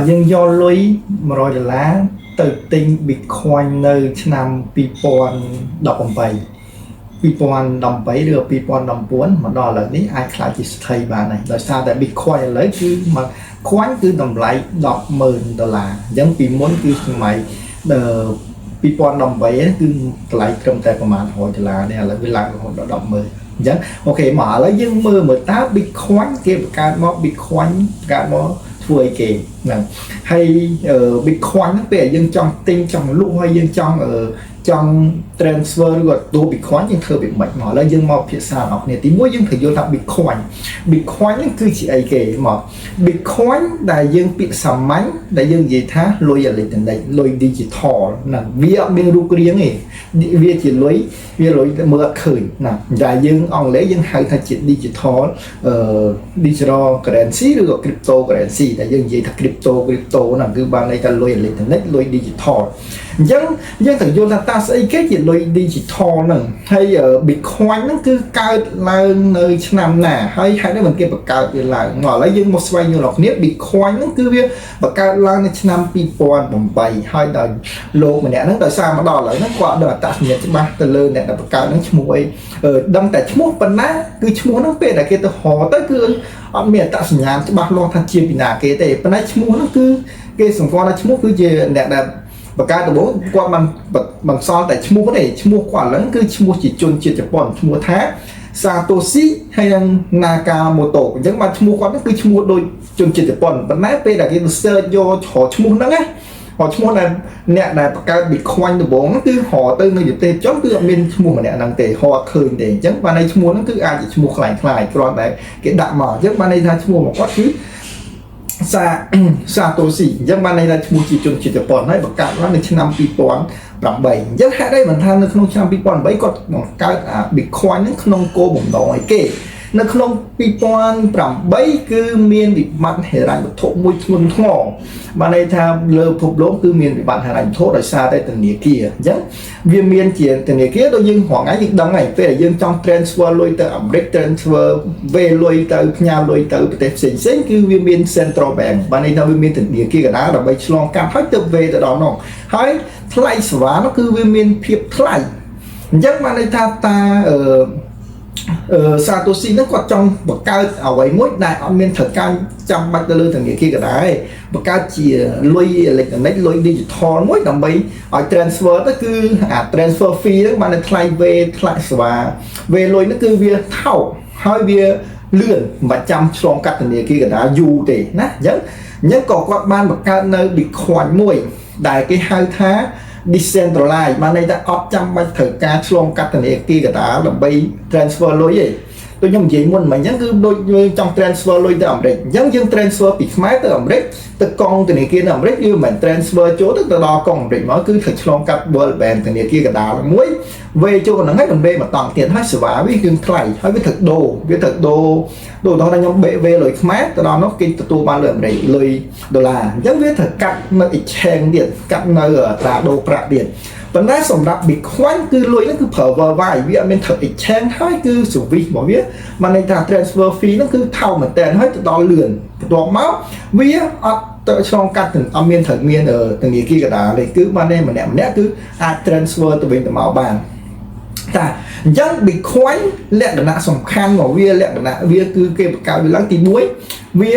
យើងយកលុយ$100ទៅទិញ Bitcoin នៅឆ្នាំ2018 2018 ឬ2019មកដល់ឥឡូវនេះអាចខ្លាចជាស្ថិរបានហើយដោយសារតែ Bitcoin ឥឡូវគឺមក Coin គឺតម្លៃ$10,000អញ្ចឹងពីមុនគឺសម័យ2018គឺតម្លៃត្រឹមតែប្រហែល$100នេះឥឡូវវាឡើងរហូតដល់$10,000អញ្ចឹងអូខេមកឥឡូវយើងមើលតើ Bitcoin គេបង្កើតមក Bitcoin បង្កើតមកធ្វើអីគេហ្នឹងហើយ Bitcoin ហ្នឹងពេលយើងចង់ទិញចង់លក់ហើយយើងចង់ transfer ឬក៏ទូ Bitcoin យើងធ្វើវាមិនមកឥឡូវយើងមកភាសាអស់គ្នាទី1យើងត្រូវយល់ថា Bitcoin ហ្នឹងគឺជាអីគេមក Bitcoin ដែលយើងពាក្យសាមញ្ញដែលយើងនិយាយថាលុយអេឡិចត្រូនិកលុយ digital ហ្នឹងវាអត់មានរូបរាងទេវាជាលុយវាលុយមើលអត់ឃើញណាដែលយើងអង់គ្លេសយើងហៅថាជា digital currency ឬក៏ cryptocurrency ដែលយើងនិយាយថា crypto ហ្នឹងគឺបានន័យថាលុយអេឡិចត្រូនិកលុយ digital អញ្ចឹងយើងត្រូវយល់ថាតើស្អីគេជាលុយ digital ហ្នឹងហើយ Bitcoin ហ្នឹងគឺកើតឡើងនៅឆ្នាំណាហើយហេតុអីបានគេបង្កើតវាឡើងមកឥឡូវយើងមកស្វែងយល់គ្នា Bitcoin ហ្នឹងគឺវាបង្កើតឡើងនៅឆ្នាំ2008ហើយដោយលោកម្នាក់ហ្នឹងដោយសារមកដល់ឥឡូវហ្នឹងគាត់ដឹងអត្តសញ្ញាណច្បាស់ទៅលើអ្នកដែលបង្កើតហ្នឹងឈ្មោះអីដឹងតែឈ្មោះប៉ុណ្ណាគឺឈ្មោះហ្នឹងពេលដែលគេទៅហៅទៅគឺអត់មានអត្តសញ្ញាណច្បាស់លាស់ថាជាពីណាគេទេប៉ុន្តែឈ្មោះហ្នឹងគឺគេសម្គាល់ថាឈ្មោះគឺជាអ្នកដែលបង្កើតដំបូងគាត់បានបន្សល់តែឈ្មោះទេឈ្មោះគាត់ឡើងគឺឈ្មោះជាជនជាតិជប៉ុនឈ្មោះថា Satoshi ហើយនិង Nakamoto អញ្ចឹងបានឈ្មោះគាត់គឺឈ្មោះដូចជនជាតិជប៉ុនប៉ុន្តែពេលដែលគេ search យកឈ្មោះហ្នឹងណាឈ្មោះដែលអ្នកដែលបង្កើត Bitcoin ដំបូងគឺហៅទៅនៅប្រទេសចុងគឺអត់មានឈ្មោះម្នាក់ហ្នឹងទេហៅអត់ឃើញទេអញ្ចឹងបានន័យឈ្មោះហ្នឹងគឺអាចជាឈ្មោះคล้ายៗគ្រាន់តែគេដាក់មកអញ្ចឹងបានន័យថាឈ្មោះរបស់គាត់គឺSatoshi អញ្ចឹងបានន័យថាឈ្មោះជាជនជាតិជប៉ុនហើយបង្កើតឡើងនៅឆ្នាំ2008អញ្ចឹងហេតុអីមិនថានៅក្នុងឆ្នាំ2008គាត់បង្កើត Bitcoin ហ្នឹងក្នុងគោលបំណងអីគេនៅក្នុង2008គឺមានវិបត្តិហិរញ្ញវត្ថុមួយធ្ងន់ធ្ងរបានន័យថាលើពិភពលោកគឺមានវិបត្តិហិរញ្ញវត្ថុដោយសារតែធនាគារអញ្ចឹងវាមានជាធនាគារដូចយើងរងថ្ងៃយើងដឹងហើយពេលដែលយើងចង់ transfer លុយទៅអាមេរិក transfer វេលុយទៅផ្ញើលុយទៅប្រទេសផ្សេងៗគឺវាមាន central bank បានន័យថាវាមានធនាគារកណ្ដាលដើម្បីឆ្លងកាត់ហើយទៅវេទៅដល់នោះហើយថ្លៃសេវានោះគឺវាមានភាពថ្លៃអញ្ចឹងបានន័យថាSatoshi ហ្នឹងគាត់ចង់បង្កើតអ្វីមួយដែលអត់មានត្រូវការចាំបាច់ទៅលើធនាគារក៏ដែរបង្កើតជាលុយអេឡិចត្រូនិកលុយ digital មួយដើម្បីឲ្យ transfer ទៅគឺអា transfer fee ហ្នឹងបានថ្លៃវេថ្លៃសេវាវេលុយហ្នឹងគឺវាថោកហើយវាលឿនមិនបាច់ចាំឆ្លងកាត់ធនាគារក៏ដែរយូរទេណាអញ្ចឹងក៏គាត់បានបង្កើតនៅ Bitcoin មួយដែលគេហៅថា decentralized បានន័យថាអត់ចាំបាច់ត្រូវការឆ្លងកាត់ធនាគារកណ្ដាលដើម្បី transfer លុយទេដូចខ្ញុំនិយាយមុនមិញអញ្ចឹងគឺដូចយើងចង់ transfer លុយទៅអាមេរិកអញ្ចឹងយើង transfer ពីខ្មែរទៅអាមេរិកទៅកង់ធនាគារនៅអាមេរិកវាមិនមែន transfer ចូលទៅដល់កង់អាមេរិកមកគឺត្រូវឆ្លងកាត់ World Bank ធនាគារកណ្ដាលមួយវេចូលហ្នឹងហើយវេមកតង់ទៀតហើយសេវាវាគឺថ្លៃហើយវាត្រូវដូរដូចដល់ខ្ញុំបេវេលុយខ្មែរទៅដល់នោះគេទទួលបានលុយអាមេរិកលុយដុល្លារអញ្ចឹងវាត្រូវកាត់នៅ exchange ទៀតកាត់នៅត្រាដូរប្រាក់ទៀតប៉ុន្តែសម្រាប់ Bitcoin គឺលុយហ្នឹងគឺប្រើ worldwide វាអត់មានត្រូវ exchange ហើយគឺ service របស់វាបានន័យថា transfer fee ហ្នឹងគឺថោកមែនតើហើយទៅដល់លឿនបន្ទាប់មកវាអត់ទៅឆ្លងកាត់អត់មានត្រូវមានធនាគារកណ្ដាលទេគឺបានតែម្នាក់គឺអាច transfer ទៅវិញទៅមកបានតាអញ្ចឹង Bitcoin លក្ខណៈសំខាន់របស់វាលក្ខណៈវាគឺគេបង្កើតវាឡើងទី1វា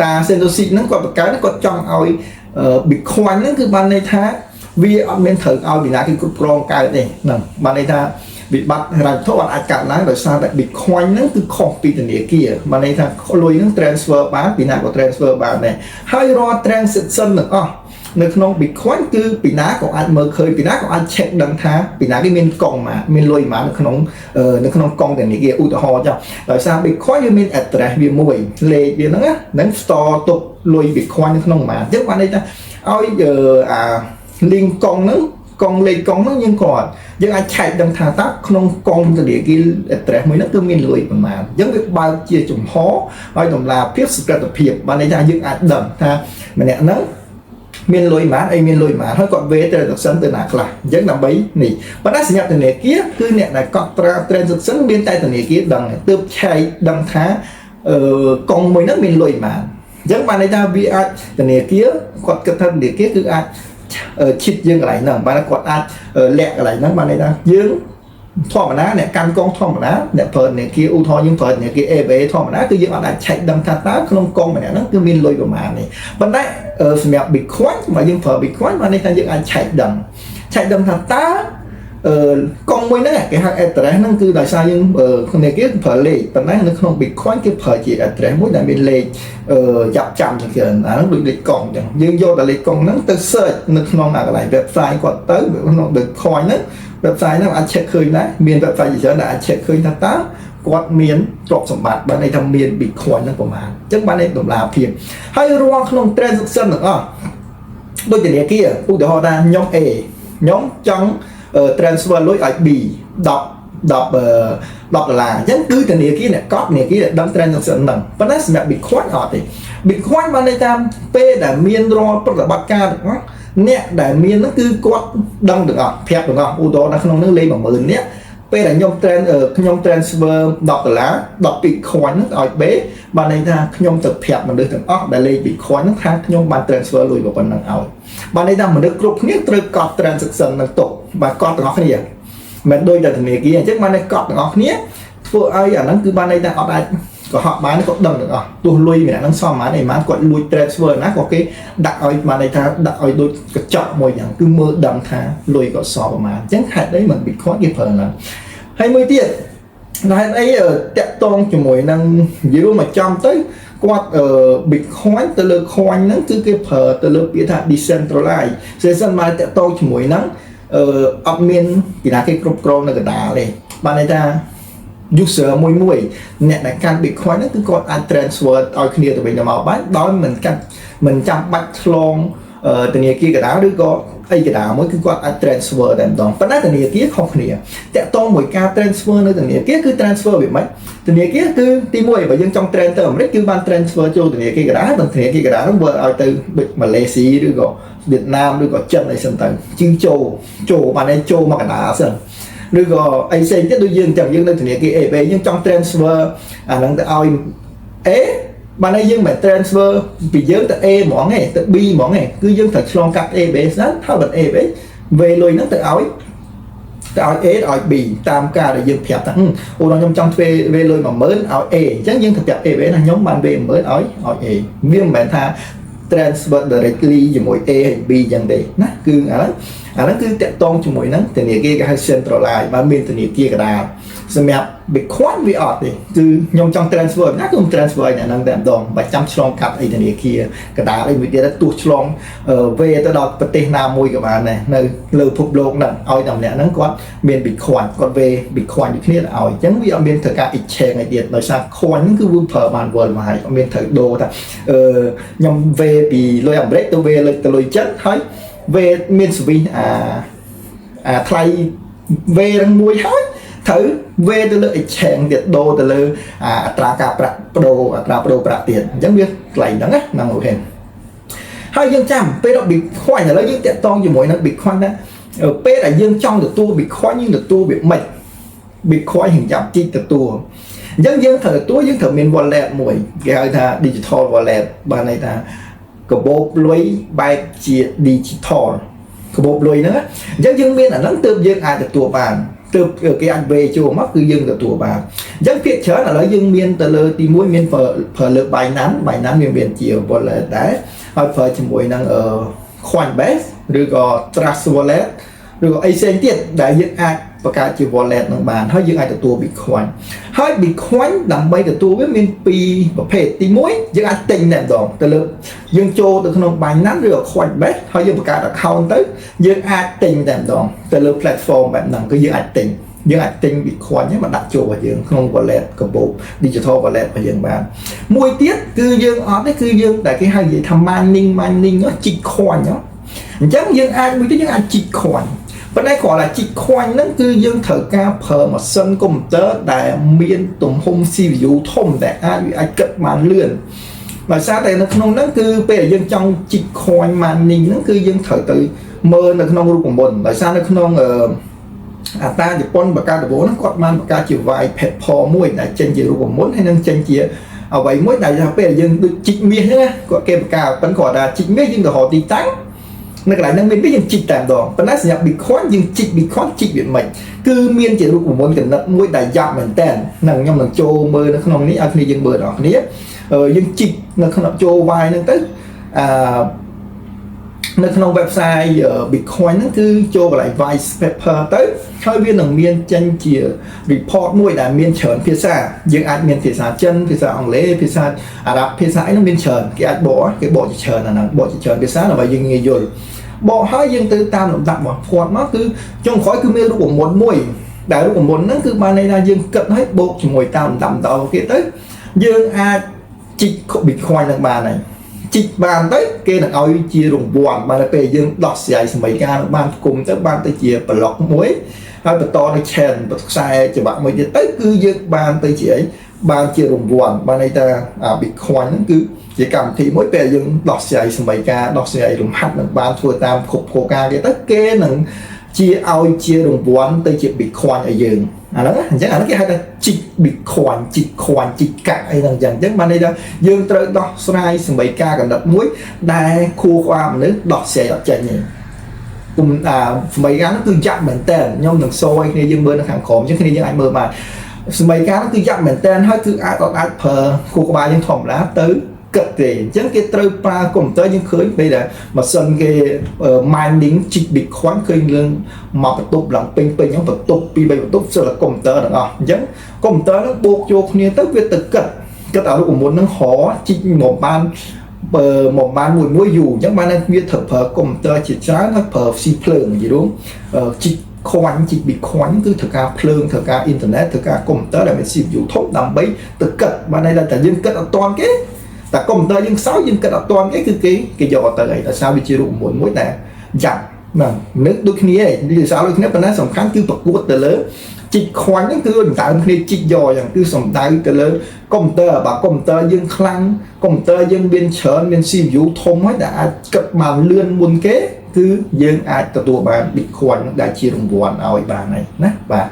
តា Satoshi ហ្នឹងគាត់បង្កើតគាត់ចង់ឲ្យ Bitcoin ហ្នឹងគឺបានន័យថាវាអត់មានត្រូវឲ្យវិណាគេគ្រប់គ្រងកើតទេហ្នឹងបានន័យថាវិបត្តិហិរញ្ញវត្ថុអាចកើតឡើងដោយសារតែ Bitcoin ហ្នឹងគឺខុសពីធនាគារបានន័យថាលុយហ្នឹង transfer បានពីណាក៏ transfer បានដែរហើយរាល់ transaction ទាំងអស់នៅក្នុង Bitcoin គឺពីណាក៏អាចមើលឃើញពីណាក៏អាច check ដឹងថាពីណាគេមានកង់មកមានលុយមកនៅក្នុងកង់ធនាគារឧទាហរណ៍ចុះដោយសារ Bitcoin វាមាន address វាមួយលេខវាហ្នឹងហ្នឹង store ទុកលុយ Bitcoin នៅក្នុងមកអញ្ចឹងបានន័យថាឲ្យlink កង់ហ្នឹងកង់លេខកង់ហ្នឹងយើងអាចឆែកដឹងថាតើក្នុងកង់ធនាគារ address មួយហ្នឹងគឺមានលុយប្រមាណអញ្ចឹងវាបើកជាចំហឲ្យតម្លាភាពសុក្រភាពបានន័យថាយើងអាចដឹងថាម្នាក់ហ្នឹងមានលុយប៉ុន្មានអីមានលុយប៉ុន្មានហើយគាត់វេ transaction ទៅណាខ្លះអញ្ចឹងដើម្បីនេះប៉ុន្តែសញ្ញាធនាគារគឺអ្នកដែលកត់ត្រា transaction មានតែធនាគារដឹងទើបឆែកដឹងថាកង់មួយហ្នឹងមានលុយប៉ុន្មាន chẳng bạn này ta bị ai từ này kia quạt cái thân để kia cứ ai chít dương cái này nè bạn quạt ai lẹ cái này nó bạn này ta dương thọ mà ná này căn con thọ mà ná này phần này kia u thọ nhưng phần này kia về thọ mà ná cứ dương ở đây chạy đâm thắt tá không con mà nó cứ miên lôi của mà này bạn đấy mẹ bị khoái mà dương phở bị khoái mà này ta dương ai chạy đâm thắt tá con mới này cái hạt etre nó cứ tại sao nhưng con này cái phở lệ bạn đấy nó không bị khoái cái phở chỉ etre mỗi đại bên lệ chập chạm thì kiểu nó bị lịch còng nhưng do là lịch còng nó từ search nó không là cái này website còn tới nó được khói nó website nó ăn check khơi đấy miền website gì đó đã check khơi thắt tá quạt miền trộm sòng bạc bạn nàyทำmiền bị khói nó của mà chắc bạn này đồng làm phiền hay rồi không transaction nữa đôi cái này kia u để họ ra nhóm A nhóm trong transfer lối IP đọc là vẫn cứ từ này kia này có này kia đâm transaction nè và nó sẽ bị khóa họ thì bị khóa ban đây tam p đã miên ro tất cả bát ca được không nè đã miên nó cứ có đâm được không phép được không u đó nó không nó lên bằng mượn nè p là nhom transfer đọc bị khóa nó ở bé ban đây ta nhom tập phép mà được thằng óc đã lên bị khóa nó khác nhom ban transfer lùi vào phần năng ảo ban đây ta mình được group nhất từ cọt transaction nó tục và cọt nó cái gì mình đôi là thằng này kia chứ ban đây cọt nó nhé phụ ai ở nó cứ ban đây ta ở đây có họ bán nó có đầm được à tôi lui mình đang so má này má còn lui transfer nó có cái đặt ở mà này ta đặt ở đôi cái chọn mồi nhàng cứ mơ đầm thà lui có so vào má chẳng hạn đấy mình bị khó cái phần là 20 tiền là ấy ở tẹt tông cho mồi năng zero mà trong tới quạt bị khói từ lơ khói nó cứ cái phở từ lơ biết là decentralize sẽ dân mà tẹt tông cho mồi năng admin thì là cái group là cái đá này bạn này ta user mùi nè là can bị khói nó cứ còn transfer ở kia từ bên nào bán đó mình chăm bắt long từ nhà kia cái đá đứa có ai cái đá mới cứ còn transfer đàn đòn và từ nhà kia không kia tại to mỗi ca transfer nơi từ nhà kia cứ transfer bị mấy từ nhà kia cứ tìm mua và dân trong transfer mà cứ ban transfer cho từ nhà kia cái đá từ nhà kia cái đá nó vừa ở từ Malaysia đứa có Việt Nam đứa có chân này sân tầng chứ châu mà này châu mà cái đá sân đưa go ai xây cái đôi dương chẳng dương đây thì kia về nhưng trong transfer năng tới ao bạn này dương mà transfer bị dương tới e món này tới b món này cứ dương thật long cắt e bé rất thao bật e bé về lùi nó tới áo e áo b tam ca để dương phép thằng ô nó trong về lùi mà mới áo e chẳng dương thật chặt e bé là nhóm bạn về mới áo e viêm bạn tha transfer directly với mỗi e hay b chẳng để nó cứ nó cứ tẹt tông cho mỗi nắng từ này kia cái centralize mà bên từ này kia cái đà xem mẹ bị khoan bị ọt thì cứ nhung trong transfer nhắc không transfer này năng đệm đòn 700 slong cặp ấy từ này kia cái đà đây mình đã tuột slong về tới đóประเทศ Nam môi các bạn này nơi lừa phục lộn nè ao nằm nè nó có miền bị khoan còn về bị khoan như thế là ao chẳng vì ở miền thời cả ít chè ngày điện nói sao khoan cứ vương phở bàn vườn mà hay ở miền thời đồ ta nhung về bị lôi ẩm break tôi về lôi chết thấy về miền Svi thay về đang mùi hết thử về từ lợi chèn tiệt đồ từ lợi tra cà đồ bạc tiền chẳng biết lại đó nằm ngồi hình hai dương trăm p đó bị khoai là lấy dương tiệt to như mỗi nó bị khoai đó ở p là dương trong được tua bị khoai nhưng được tua bị khoai hình chậm chi được tua dân dân thời tua dân thời miền wallet mùi cái là digital wallet bà này là cái bộ lưới bài chia digital cái bộ lưới nữa dân dân miền là nó tự dân ai được tua bàn từ cái anh về chùa mắc cứ dân được tua bàn dân phiệt chớ là lấy dân miền từ lơ thì mỗi miền phở lơ bài nắn miền chiều wallet đấy hoặc phở chỉ mỗi năng ở khoản bé rồi có trust wallet rồi có ASEAN tiết đại dân ai và cả chiều wallet năng bàn hơi dân ai được tua bị khoản hơi bị khoản đằng bay được tua với miền pi và phê tí mỗi dân ai tình nè rồi từ lơ dân châu từ không bài nắn rồi khoản bé hơi dân cả account tới dân ai tình nè rồi từ lơ platform bạn năng cứ dân ai tình bị khoản nhé mà đặt chỗ vào dân không wallet của bộ digital wallet và dân bàn mùi tiết cứ dân ở đấy cứ dân tại cái hai gì thầm mining nó chỉ khoản nhá chẳng dân ai mới cái dân ai chỉ khoản bên đây gọi là chỉ khoản nó cứ dân thở ca phở mà sân công tớ đại miền tùng hông CPU thông để ai cất màn lươn và sao đây nó không nó cứ bây giờ dân trong chỉ khoản mining nó cứ dân thở từ mơ nó không của mình tại sao nó không ta chỉ pon bạc ca bố nó quạt man bạc ca chịu vài pet pò mũi là trên chiều của muốn hay nâng trên chia ở vậy mỗi đại gia bây giờ dân được chích miên thế có kèm cả vẫn gọi là chích miên nhưng mà họ tí tán nó lại năng miên biết dân chích tạm đó vẫn nói nhập Bitcoin nhưng chích Bitcoin chích biển mệnh cứ miên chỉ của muốn cần nợ mỗi đại gia mình tên nằng nhom nằng châu mơ nó không ní anh đi dân bờ đó ní dân chích nó không nợ châu vai nó tớiនៅក្នុង website Bitcoin ហ្នឹងគឺចូលកន្លែង white paper ទៅហើយវានឹងមានចេញជា report មួយដែលមានច្រើនភាសាយើងអាចមានភាសាចិនភាសាអង់គ្លេសភាសាអារ៉ាប់ភាសាអីនោះមានច្រើនគេអាចបកជាច្រើនអាហ្នឹងបកជាច្រើនភាសាដើម្បីយើងងាយយល់បកហើយយើងទៅតាមលំដាប់របស់គាត់មកគឺចុងក្រោយគឺមានរូបមន្តមួយដែលរូបមន្តហ្នឹងគឺបានន័យថាយើងគិតឲ្យបូកជាមួយតាមលំដាប់ដល់គេទៅយើងអាចជីក Bitcoin នឹងបានហើយជីកបានទៅគេនឹងឲ្យជារង្វាន់បានទៅពេលយើងដោះស្រាយសម័យកាលបានគុំទៅបានទៅជាប្លុកមួយហើយបន្តនៅ chain ខ្សែច្បាប់មួយទៀតទៅគឺយើងបានទៅជាអីបានជារង្វាន់បានន័យថា Bitcoin ហ្នឹងគឺជាកម្មវិធីមួយពេលយើងដោះស្រាយសម័យកាលដោះស្រាយលំហាត់នឹងបានធ្វើតាមគ្រប់គោលការណ៍គេទៅគេនឹងជាឲ្យជារង្វាន់ទៅជា Bitcoin ឲ្យយើងអាហ្នឹងអញ្ចឹងអាហ្នឹងគេហៅថាជីក Bitcoin ជីក coin ជីកកាក់អីហ្នឹងអញ្ចឹងបានន័យថាយើងត្រូវដោះស្រាយសម័យកាលកណ្ដិតមួយដែលខួរក្បាលមនុស្សដោះស្រាយអត់ចេញទេគុំសម័យកាលហ្នឹងគឺយ៉ាប់មែនតើខ្ញុំនឹងសូឲ្យគ្នាយើងមើលនៅខាងក្រោមអញ្ចឹងគ្នាយើងអាចមើលបានសម័យកាលហ្នឹងគឺយ៉ាប់មែនតើហើយគឺអាចប្រើខួរក្បាលយើងធម្មតាទៅគិតទេអញ្ចឹងគេត្រូវប្រើកុំព្យូទ័រយើងឃើញពេលដែលម៉ាស៊ីនគេ mining ជីក Bitcoin ឃើញរឿងមកបន្ទប់ឡើងពេញហ្នឹងបន្ទប់ពី3បន្ទប់សិលកុំព្យូទ័រទាំងអស់អញ្ចឹងកុំព្យូទ័រហ្នឹងបូកចូលគ្នាទៅវាទៅគិតឲ្យរូបមន្តហ្នឹងហរជីកមកបានមួយយូរអញ្ចឹងបានវាត្រូវប្រើកុំព្យូទ័រជាច្រើនហើយប្រើស៊ីភ្លើងនិយាយរួមជីក coin ជីក Bitcoin គឺត្រូវការភ្លើងត្រូវការអ៊ីនធឺណិតត្រូវការកុំព្យូទ័រដែលមាន CPU ធំដើម្បីទៅគិតបានន័យថាយើងគិតអត់ទាន់គេតែកុំព្យូទ័រយើងខ្សោយយើងគិតអត់ទាន់គេគឺគេយកទៅហើយដោយសារវាជារូបមន្តមួយដែលយ៉ាប់ហ្នឹងនឹកដូចគ្នានិយាយសារដូចគ្នាប៉ុន្តែសំខាន់គឺប្រកួតទៅលើជីក coin ហ្នឹងគឺដើមគ្នាជីកយកយ៉ាងគឺសំដៅទៅលើកុំព្យូទ័របើកុំព្យូទ័រយើងខ្លាំងកុំព្យូទ័រយើងមានច្រើនមាន CPU ធំហើយដែលអាចគិតបានលឿនមុនគេគឺយើងអាចទទួលបាន Bitcoin ដែលជារង្វាន់ឲ្យបានហើយណាបាទ